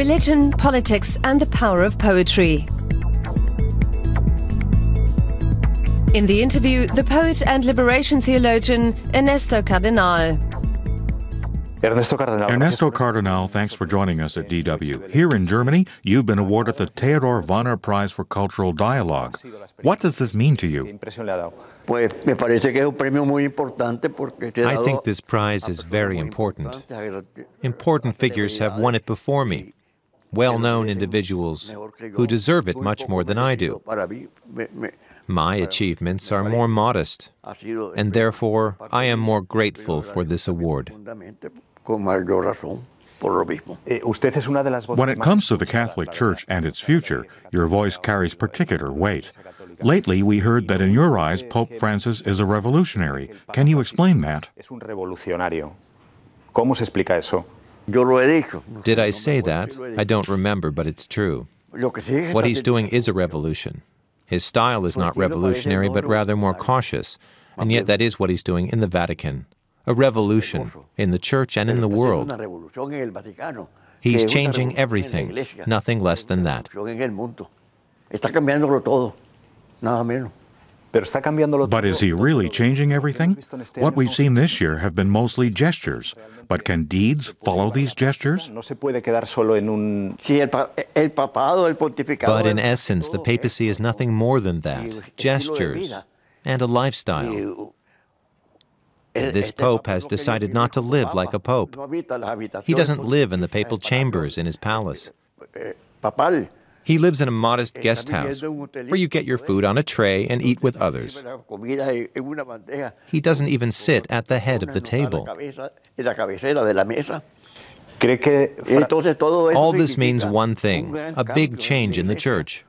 Religion, Politics and the Power of Poetry. In the interview, the poet and liberation theologian Ernesto Cardenal. Ernesto Cardenal, thanks for joining us at DW. Here in Germany, you've been awarded the Theodor Wanner Prize for Cultural Dialogue. What does this mean to you? I think this prize is very important. Important figures have won it before me. Well-known individuals who deserve it much more than I do. My achievements are more modest, and therefore I am more grateful for this award. When it comes to the Catholic Church and its future, your voice carries particular weight. Lately, we heard that in your eyes, Pope Francis is a revolutionary. Can you explain that? Did I say that? I don't remember, but it's true. What he's doing is a revolution. His style is not revolutionary, but rather more cautious. And yet that is what he's doing in the Vatican. A revolution in the Church and in the world. He's changing everything, nothing less than that. But is he really changing everything? What we've seen this year have been mostly gestures. But can deeds follow these gestures? But in essence, the papacy is nothing more than that. Gestures and a lifestyle. This pope has decided not to live like a pope. He doesn't live in the papal chambers in his palace. He lives in a modest guest house where you get your food on a tray and eat with others. He doesn't even sit at the head of the table. All this means one thing, a big change in the Church.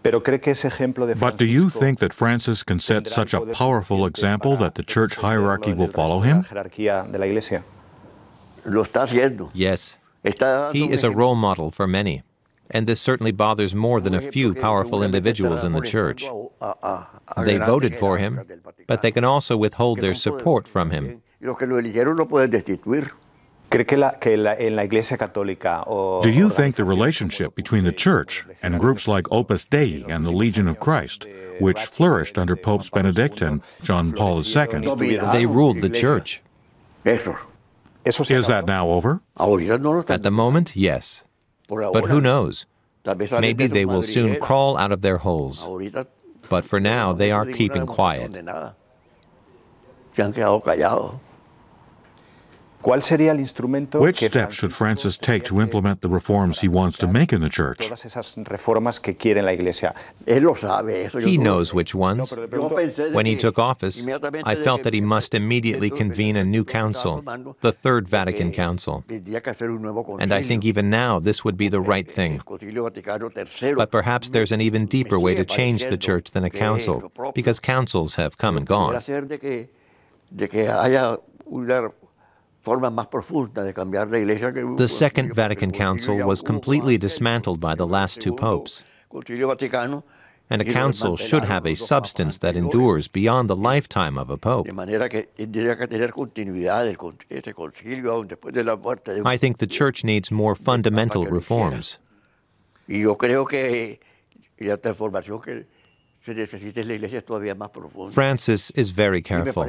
But do you think that Francis can set such a powerful example that the Church hierarchy will follow him? Yes. He is a role model for many. And this certainly bothers more than a few powerful individuals in the Church. They voted for him, but they can also withhold their support from him. Do you think the relationship between the Church and groups like Opus Dei and the Legion of Christ, which flourished under Popes Benedict and John Paul II, they ruled the Church? Is that now over? At the moment, yes. But who knows? Maybe they will soon crawl out of their holes. But for now, they are keeping quiet. Which steps should Francis take to implement the reforms he wants to make in the Church? He knows which ones. When he took office, I felt that he must immediately convene a new council, the Third Vatican Council. And I think even now this would be the right thing. But perhaps there's an even deeper way to change the Church than a council, because councils have come and gone. The Second Vatican Council was completely dismantled by the last two popes. And a council should have a substance that endures beyond the lifetime of a pope. I think the Church needs more fundamental reforms. Francis is very careful.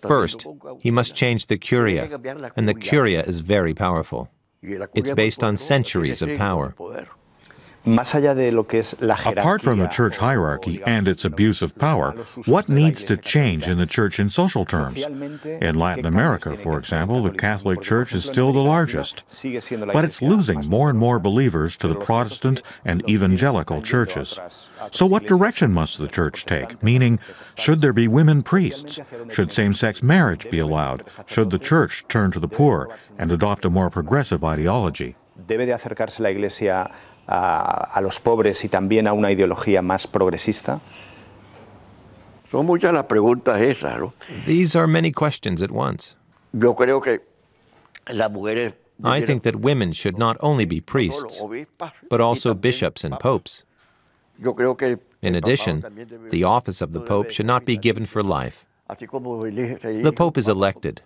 First, he must change the Curia, and the Curia is very powerful. It's based on centuries of power. Apart from the Church hierarchy and its abuse of power, what needs to change in the Church in social terms? In Latin America, for example, the Catholic Church is still the largest, but it's losing more and more believers to the Protestant and evangelical churches. So what direction must the Church take? Meaning, should there be women priests? Should same-sex marriage be allowed? Should the Church turn to the poor and adopt a more progressive ideology? A los pobres y también a una ideología más progresista? These are many questions at once. I think that women should not only be priests, but also bishops and popes. In addition, the office of the Pope should not be given for life. The Pope is elected,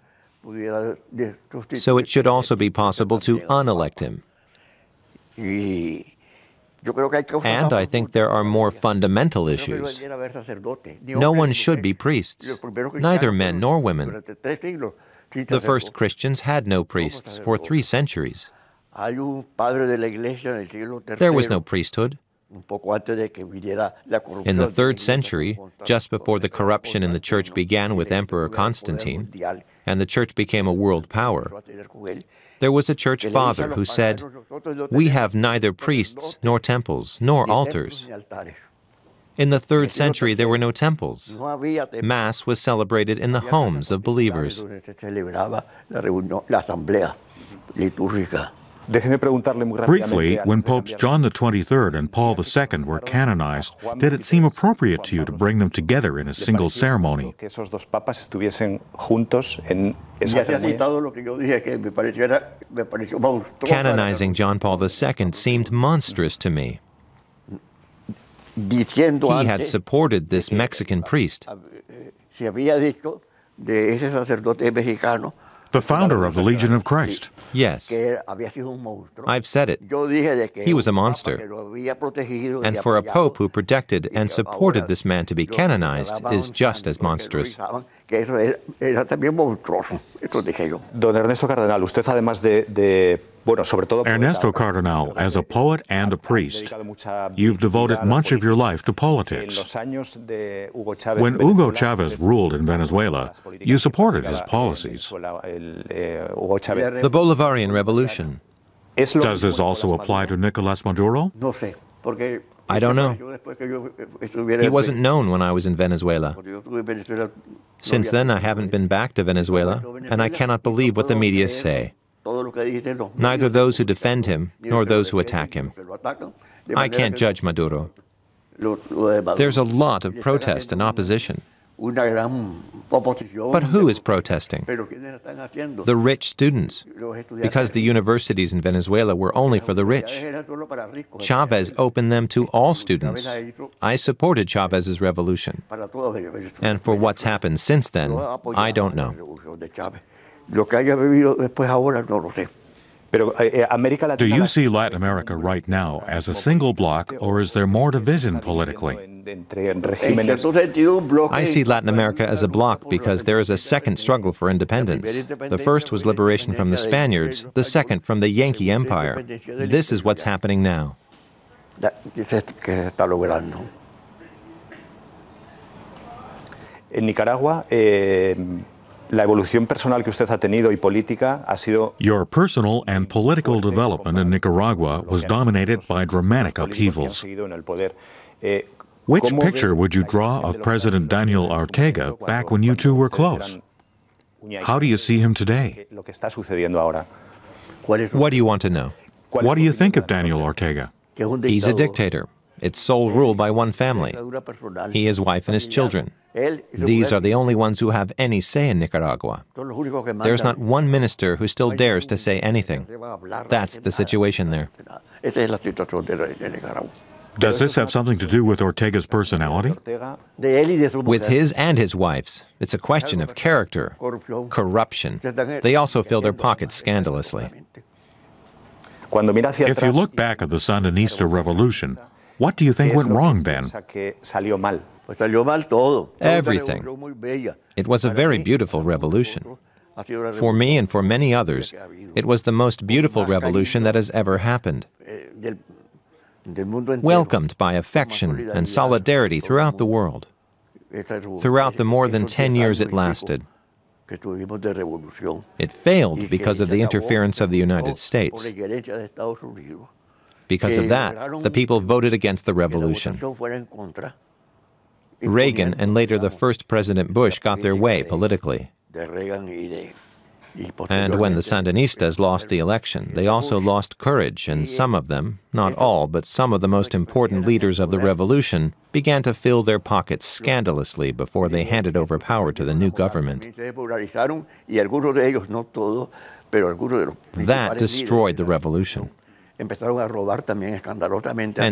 so it should also be possible to unelect him. And I think there are more fundamental issues. No one should be priests, neither men nor women. The first Christians had no priests for 3 centuries. There was no priesthood. In the 3rd century, just before the corruption in the church began with Emperor Constantine, and the church became a world power, there was a church father who said, "We have neither priests, nor temples, nor altars." In the 3rd century, there were no temples. Mass was celebrated in the homes of believers. Briefly, when Popes John XXIII and Paul II were canonized, did it seem appropriate to you to bring them together in a single ceremony? Canonizing John Paul II seemed monstrous to me. He had supported this Mexican priest. The founder of the Legion of Christ. Yes. I've said it. He was a monster. And for a pope who protected and supported this man to be canonized is just as monstrous. Don Ernesto Cardenal, usted además Ernesto Cardenal, as a poet and a priest, you've devoted much of your life to politics. When Hugo Chavez ruled in Venezuela, you supported his policies. The Bolivarian Revolution. Does this also apply to Nicolás Maduro? I don't know. He wasn't known when I was in Venezuela. Since then, I haven't been back to Venezuela, and I cannot believe what the media say. Neither those who defend him, nor those who attack him. I can't judge Maduro. There's a lot of protest and opposition. But who is protesting? The rich students, because the universities in Venezuela were only for the rich. Chavez opened them to all students. I supported Chavez's revolution. And for what's happened since then, I don't know. Do you see Latin America right now as a single bloc, or is there more division politically? I see Latin America as a bloc because there is a second struggle for independence. The first was liberation from the Spaniards, the second from the Yankee Empire. This is what's happening now. In Nicaragua, la evolución personal que usted ha tenido y política ha sido. Your personal and political development in Nicaragua was dominated by dramatic upheavals. Which picture would you draw of President Daniel Ortega back when you two were close? How do you see him today? What do you want to know? What do you think of Daniel Ortega? He's a dictator. It's sole rule by one family. He, his wife, and his children. These are the only ones who have any say in Nicaragua. There's not one minister who still dares to say anything. That's the situation there. Does this have something to do with Ortega's personality? With his and his wife's. It's a question of character, corruption. They also fill their pockets scandalously. If you look back at the Sandinista revolution, what do you think went wrong then? Everything. It was a very beautiful revolution. For me and for many others, it was the most beautiful revolution that has ever happened. Welcomed by affection and solidarity throughout the world. Throughout the more than 10 years it lasted. It failed because of the interference of the United States. Because of that, the people voted against the revolution. Reagan and later the first President Bush got their way politically. And when the Sandinistas lost the election, they also lost courage, and some of them, not all, but some of the most important leaders of the revolution, began to fill their pockets scandalously before they handed over power to the new government. That destroyed the revolution. And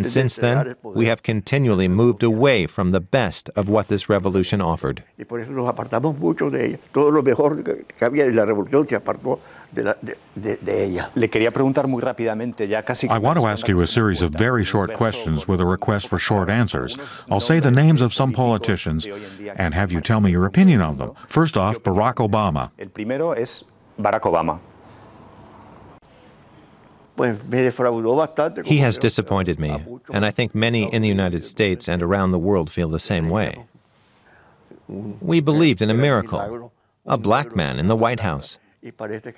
since then, we have continually moved away from the best of what this revolution offered. I want to ask you a series of very short questions with a request for short answers. I'll say the names of some politicians and have you tell me your opinion on them. First off, Barack Obama. El primero es Barack Obama. He has disappointed me, and I think many in the United States and around the world feel the same way. We believed in a miracle, a black man in the White House,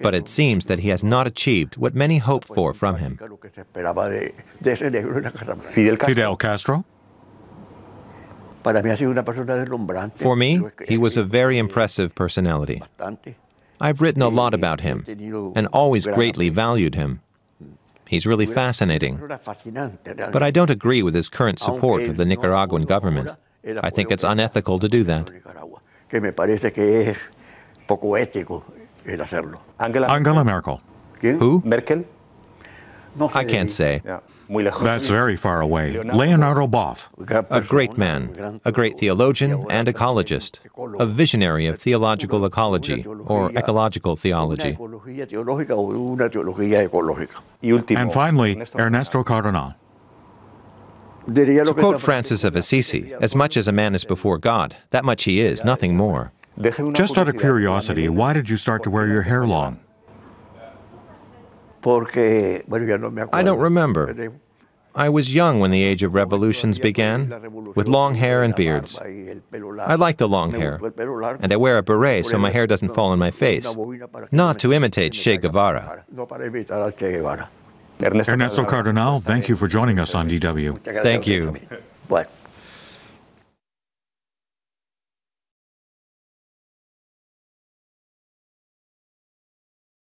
but it seems that he has not achieved what many hoped for from him. Fidel Castro? For me, he was a very impressive personality. I've written a lot about him, and always greatly valued him. He's really fascinating. But I don't agree with his current support of the Nicaraguan government. I think it's unethical to do that. Angela Merkel. Who? Merkel? I can't say. That's very far away. Leonardo Boff. A great man, a great theologian and ecologist, a visionary of theological ecology or ecological theology. And finally, Ernesto Cardenal. To quote Francis of Assisi, as much as a man is before God, that much he is, nothing more. Just out of curiosity, why did you start to wear your hair long? I don't remember. I was young when the age of revolutions began, with long hair and beards. I like the long hair, and I wear a beret so my hair doesn't fall on my face, not to imitate Che Guevara. Ernesto Cardenal, thank you for joining us on DW. Thank you.